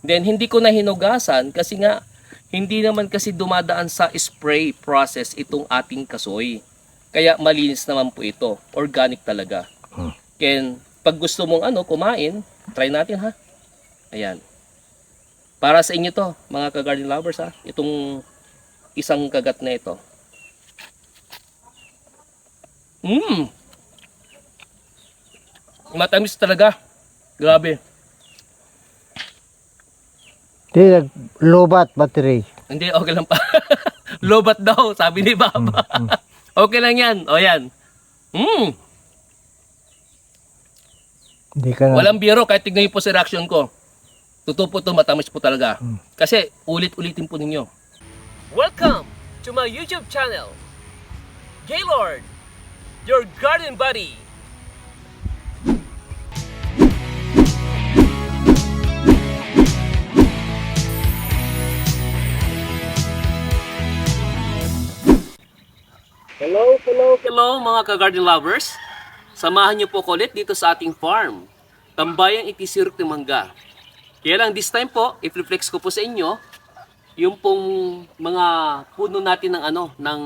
Then hindi ko na hinugasan kasi nga hindi naman kasi dumadaan sa spray process itong ating kasoy. Kaya malinis naman po ito. Organic talaga. Kaya pag gusto mong kumain, try natin ha. Ayan. Para sa inyo to, mga ka-garden lovers ha. Itong isang kagat na ito. Matamis talaga. Grabe. Di naglobat battery. Hindi, okay lang pa. Lobat daw, sabi ni Baba. Okay lang yan. O yan. Hindi ka na. Walang biro, kahit tignan niyo po sa reaction ko. Totoo po ito, matamis po talaga. Kasi ulit-ulitin po ninyo. Welcome to my YouTube channel. Gaylord, your garden buddy. Hello mga ka-garden lovers. Samahan niyo po ko ulit dito sa ating farm. Tambayang Itisirok ni Mangga. Kaya lang this time po, i-reflex ko po sa inyo yung pong mga puno natin ng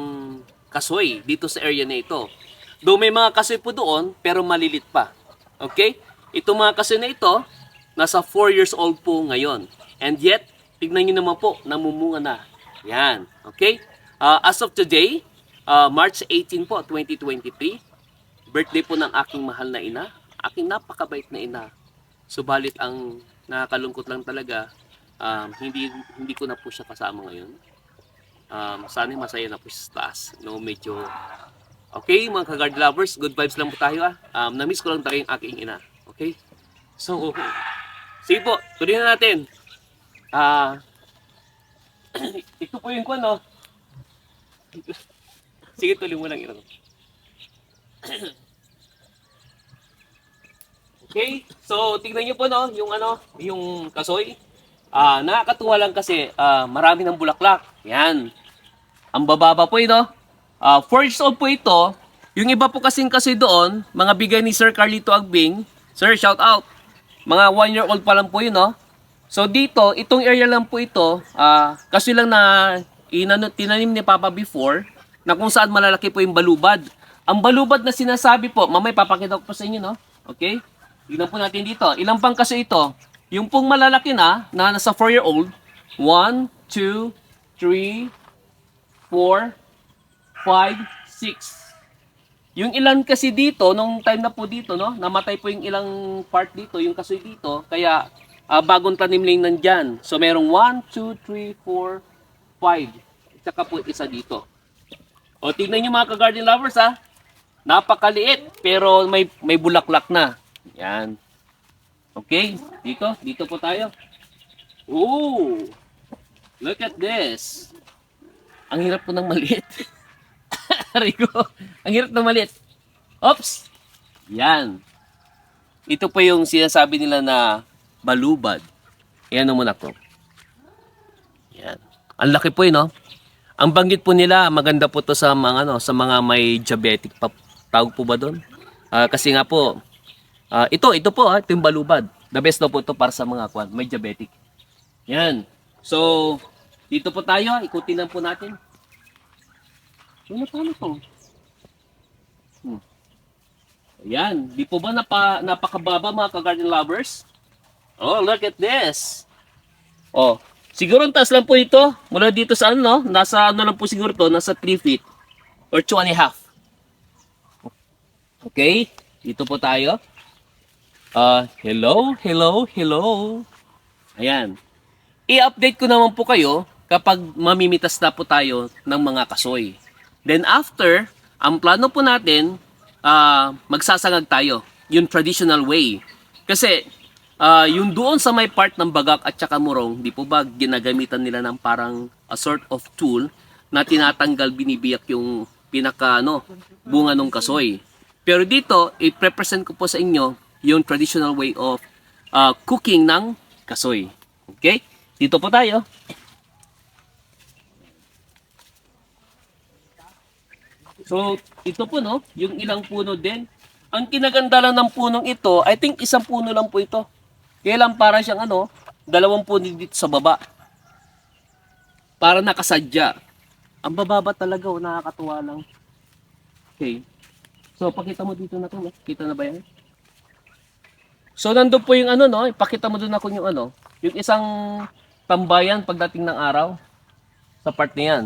kasoy dito sa area na ito. Though may mga kasoy po doon, pero malilit pa. Okay? Itong mga kasoy na ito, nasa 4 years old po ngayon. And yet, tignan nyo naman po, namumunga na. Yan. Okay? As of today, March 18 po, 2023, birthday po ng aking mahal na ina, aking napakabait na ina. Subalit ang nakakalungkot lang talaga, hindi ko na po siya kasama ngayon. Sana masaya na po siya sa taas. No, medyo okay, mga ka-garden lovers, good vibes lang po tayo na-miss ko lang talaga yung aking ina. Okay? So, sige po, tuloy na natin. Ito po yung kuwan, sige, tuloy mo lang ito. Okay, so tignan niyo po yung kasoy. Nakakatuwa lang kasi marami ng bulaklak. Yan. Ang bababa po ito. 4 years old po ito. Yung iba po kasing kasoy doon, mga bigay ni Sir Carlito Agbing. Sir, shout out. Mga 1 year old pa lang po yun, no? So dito, itong area lang po ito, kasoy lang na tinanim ni Papa before, na kung saan malalaki po yung balubad. Ang balubad na sinasabi po, mamay papakita ko po sa inyo, no? Okay? Tignan po natin dito. Ilang pang kasi ito? Yung pong malalaki na nasa 4-year-old, 1, 2, 3, 4, 5, 6. Yung ilan kasi dito, nung time na po dito, no? Namatay po yung ilang part dito, yung kasoy dito. Kaya, bagong tanim lang nandyan. So, merong 1, 2, 3, 4, 5. Tsaka po isa dito. O, tignan nyo mga ka-garden lovers, napakaliit, pero may bulaklak na. Yan. Okay, dito po tayo. Ooh, look at this. Ang hirap po ng maliit. Rico, ang hirap ng maliit. Oops. Yan. Ito po yung sinasabi nila na balubad. Yan muna ko. Yan. Ang laki po no? Ang banggit po nila, maganda po to sa mga may diabetic pa, tawag po ba doon? Kasi nga po, ito po, ito yung balubad. The best na po ito para sa mga may diabetic. Yan. So, dito po tayo, ikutin lang po natin. Paano to? Ayan, di po ba napakababa mga ka-garden lovers? Oh, look at this. Oh, siguro ang taas lang po ito, mula dito sa nasa lang po siguro to, nasa 3 feet or 2.5. Okay, dito po tayo. Hello. Ayan. I-update ko naman po kayo kapag mamimitas na po tayo ng mga kasoy. Then after, ang plano po natin, magsasangag tayo, yung traditional way. Kasi, yung doon sa may part ng bagak at saka murong, di po ba ginagamitan nila ng parang a sort of tool na tinatanggal, binibiyak yung bunga ng kasoy. Pero dito, i-represent ko po sa inyo yung traditional way of cooking ng kasoy. Okay? Dito po tayo. So, ito po yung ilang puno din. Ang kinaganda lang ng punong ito, I think isang puno lang po ito. Kaya lang para siyang Dalawang puno dito sa baba. Para nakasadya. Ang bababa talaga, oh, nakakatuwa lang. Okay. So, pakita mo dito na to, no? Kita na ba yan? So, nandun po yung ano, no? Ipakita mo doon ako yung ano. Yung isang tambayan pagdating ng araw. Sa part na yan.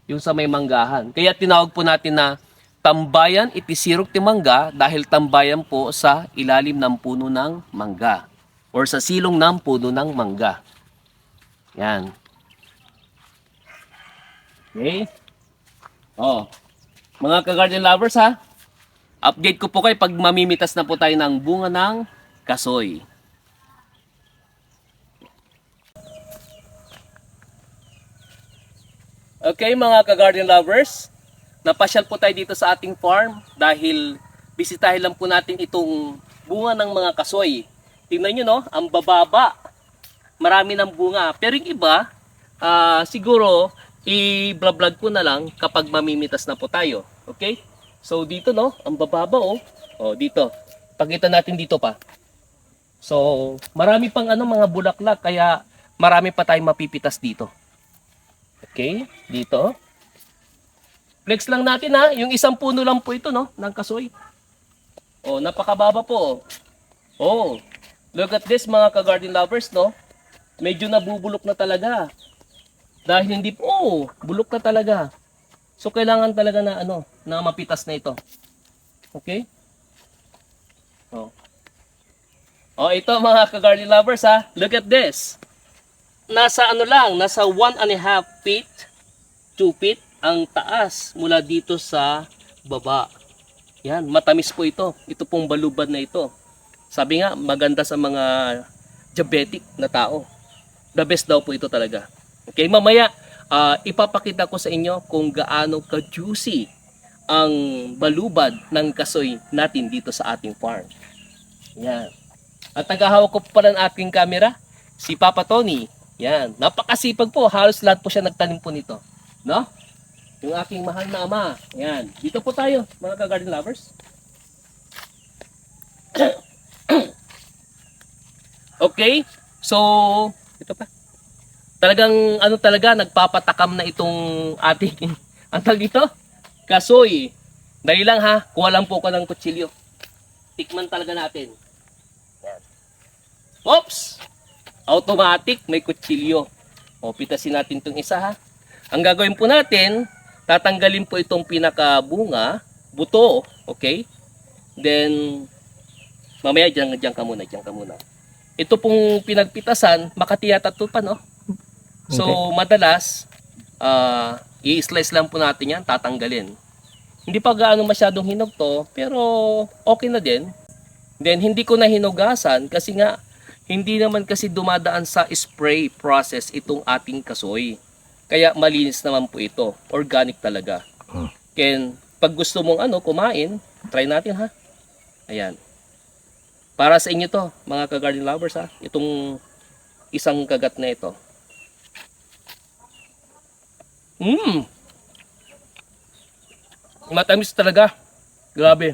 Yung sa may manggahan. Kaya tinawag po natin na tambayan itisirok ti mangga dahil tambayan po sa ilalim ng puno ng mangga. Or sa silong ng puno ng mangga. Yan. Okay? Oh. Mga ka-garden lovers ha, update ko po kayo pag mamimitas na po tayo ng bunga ng kasoy. Okay mga ka-garden lovers, napasyal po tayo dito sa ating farm dahil bisitahin lang po natin itong bunga ng mga kasoy. Tingnan nyo no, ang bababa, marami ng bunga. Pero yung iba, siguro, i-vlog ko na lang kapag mamimitas na po tayo. Okay? So dito no, ang bababa oh. Oh, dito. Pakita natin dito pa. So, marami pang ano mga bulaklak kaya marami pa tayong mapipitas dito. Okay? Dito. Flex lang natin ha, yung isang puno lang po ito no, ng kasoy. Oh, napakababa po. Oh. Look at this mga ka-garden lovers no. Medyo nabubulok na talaga. Dahil hindi po, bulok na talaga. So kailangan talaga na ano, na mapitas na ito. Okay? Oh. Oh, ito mga ka-garden lovers ha. Look at this. Nasa ano lang, nasa 1.5 feet, 2 feet ang taas mula dito sa baba. Yan, matamis po ito. Ito pong balubad na ito. Sabi nga, maganda sa mga diabetic na tao. The best daw po ito talaga. Okay, mamaya ipapakita ko sa inyo kung gaano ka-juicy ang balubad ng kasoy natin dito sa ating farm. Yan. At tagahawak ko pa ng ating camera, si Papa Tony. Yan. Napakasipag po. Halos lahat po siya nagtanim po nito. No? Yung aking mahal na ama. Yan. Dito po tayo, mga ka-garden lovers. Okay. So, ito pa. Talagang ano talaga nagpapatakam na itong ating ang tawag dito kasoy. Dali lang ha, kuha lang po ko ng kutsilyo. Tikman talaga natin. Yan. Oops! Automatic may kutsilyo. O pitasin natin itong isa ha. Ang gagawin po natin, tatanggalin po itong pinakabunga, buto, okay? Then mamaya diyan ka muna, Ito pong pinagpitasan, makatiyata to pa no. So, madalas, i-slice lang po natin yan, tatanggalin. Hindi pa gaano masyadong hinog to, pero okay na din. Then, hindi ko na hinugasan kasi nga, hindi naman kasi dumadaan sa spray process itong ating kasoy. Kaya malinis naman po ito. Organic talaga. Kaya, pag gusto mong kumain, try natin ha. Ayan. Para sa inyo to, mga ka-garden lovers ha. Itong isang kagat na ito. Matamis talaga. Grabe.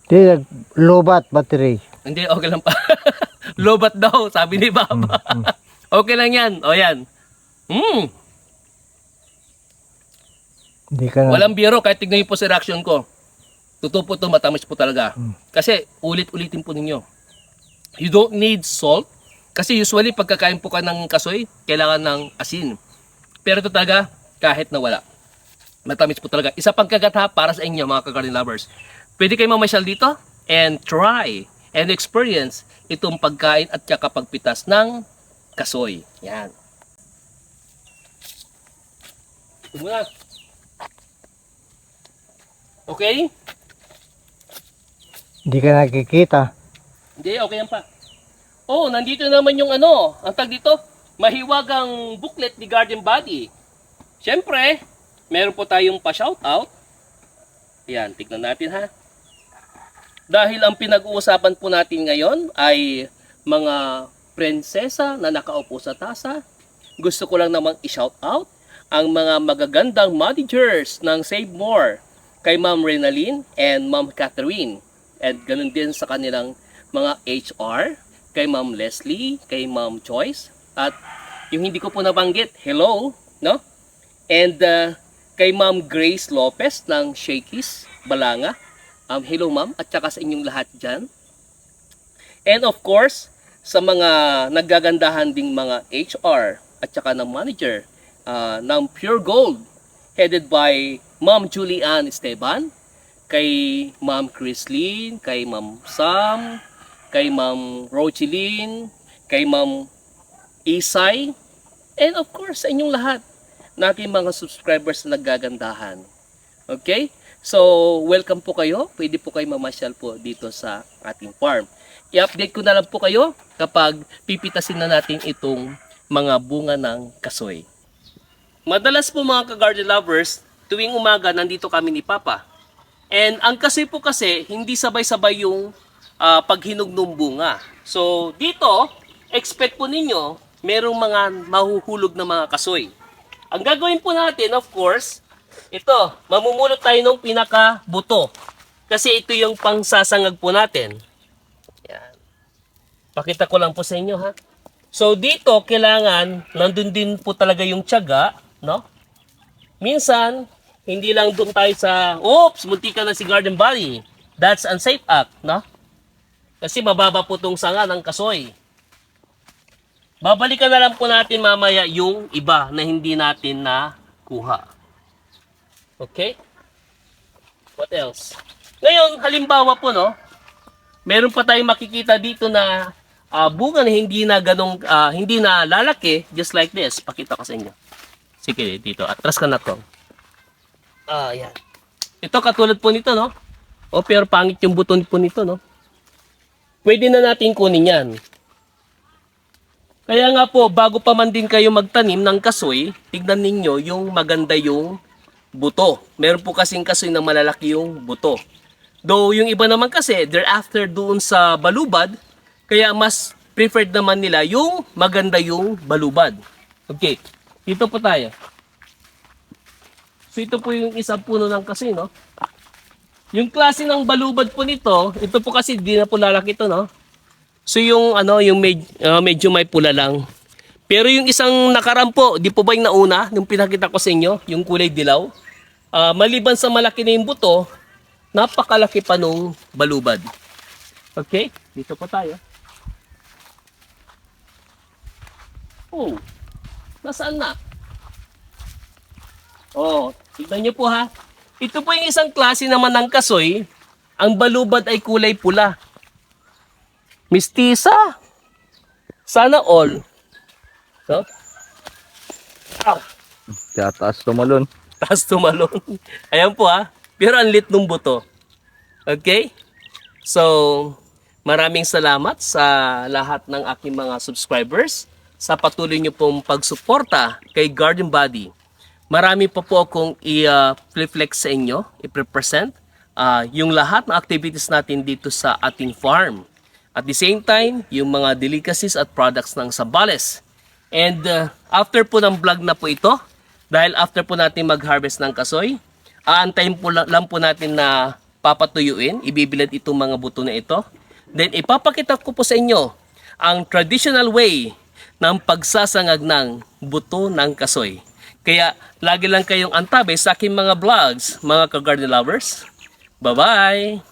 Di lobat battery. Hindi, okay lang pa. Lobat daw, sabi ni Baba. Okay lang yan. O yan. Di ka na. Walang biro, kahit tignan niyo po sa reaction ko. Totoo po ito, matamis po talaga. Kasi ulit-ulitin po ninyo. You don't need salt. Kasi usually pagkakain po ka ng kasoy, kailangan ng asin. Pero ito talaga, kahit na wala. Matamis po talaga. Isa pang kagat ha, para sa inyo mga ka-garden lovers. Pwede kayo mamasyal dito and try and experience itong pagkain at pagpitas ng kasoy. Yan. Ito muna. Okay? Di ka nakikita. Hindi, okay yan pa. Oh, nandito naman yung ang tag dito, mahiwagang booklet ni Garden Body. Siyempre, meron po tayong pa-shoutout. Ayan, tignan natin ha. Dahil ang pinag-uusapan po natin ngayon ay mga prinsesa na nakaupo sa tasa. Gusto ko lang namang i-shoutout ang mga magagandang managers ng Save More kay Ma'am Renaline and Ma'am Catherine. And ganun din sa kanilang mga HR kay Ma'am Leslie, kay Ma'am Joyce, at yung hindi ko po nabanggit, hello, no? And kay Ma'am Grace Lopez ng Shakey's Balanga. Hello ma'am, at saka sa inyong lahat dyan. And of course, sa mga nagagandahan ding mga HR at saka ng manager ng Pure Gold, headed by Ma'am Julian Esteban, kay Ma'am Chrislyn, kay Ma'am Sam, kay Ma'am Rogeline, kay Ma'am Isay, and of course sa inyong lahat na aking mga subscribers na nagagandahan. Okay? So, welcome po kayo. Pwede po kayo mamasyal po dito sa ating farm. I-update ko na lang po kayo kapag pipitasin na natin itong mga bunga ng kasoy. Madalas po mga ka-garden lovers, tuwing umaga nandito kami ni Papa. And ang kasoy po kasi, hindi sabay-sabay yung paghinog ng bunga. So, dito, expect po ninyo, merong mga mahuhulog na mga kasoy. Ang gagawin po natin, of course, ito, mamumulot tayo ng pinaka-buto. Kasi ito yung pangsasangag po natin. Yan. Pakita ko lang po sa inyo ha. So dito, kailangan, nandun din po talaga yung tiyaga, no? Minsan, hindi lang doon tayo sa, oops, munti ka na si garden body. That's unsafe act, no? Kasi mababa po itong sanga ng kasoy. Babalikan na lang po natin mamaya yung iba na hindi natin nakuha. Okay? What else? Ngayon, halimbawa po, no? Meron pa tayong makikita dito na bunga na hindi na ganong, hindi na lalaki, just like this. Pakita ko sa inyo. Sige, dito. Atras ka na to. Yan. Ito, katulad po nito, no? O, pero pangit yung buton po nito, no? Pwede na natin kunin yan. Kaya nga po, bago pa man din kayo magtanim ng kasoy, tignan ninyo yung maganda yung buto. Meron po kasing kasoy na malalaki yung buto. Though yung iba naman kasi, they're after doon sa balubad, kaya mas preferred naman nila yung maganda yung balubad. Okay, dito po tayo. So ito po yung isang puno ng kasoy, no? Yung klase ng balubad po nito, ito po kasi di na po lalaki ito, no? So yung medyo may pula lang. Pero yung isang nakarampo, di po ba yung nauna, yung pinakita ko sa inyo, yung kulay dilaw? Maliban sa malaki na yung buto, napakalaki pa nung balubad. Okay, dito po tayo. Oh, nasaan na? Oh, tignan nyo po ha. Ito po yung isang klase naman ng kasoy, ang balubad ay kulay pula. Mistisa. Sana all. So, Kaya taas tumalon. taas tumalon. Ayan po ha. Pero ang lit nung buto. Okay? So, maraming salamat sa lahat ng aking mga subscribers sa patuloy nyo pong pagsuporta kay Garden Body. Marami pa po akong i-reflect sa inyo, i-present yung lahat ng activities natin dito sa ating farm. At the same time, yung mga delicacies at products ng Zambales. And after po ng vlog na po ito, dahil after po natin mag-harvest ng kasoy, aantayin po lang po natin na papatuyuin, ibibilad itong mga buto na ito. Then ipapakita ko po sa inyo ang traditional way ng pagsasangag ng buto ng kasoy. Kaya lagi lang kayong antabi sa aking mga vlogs, mga ka-garden lovers. Bye-bye!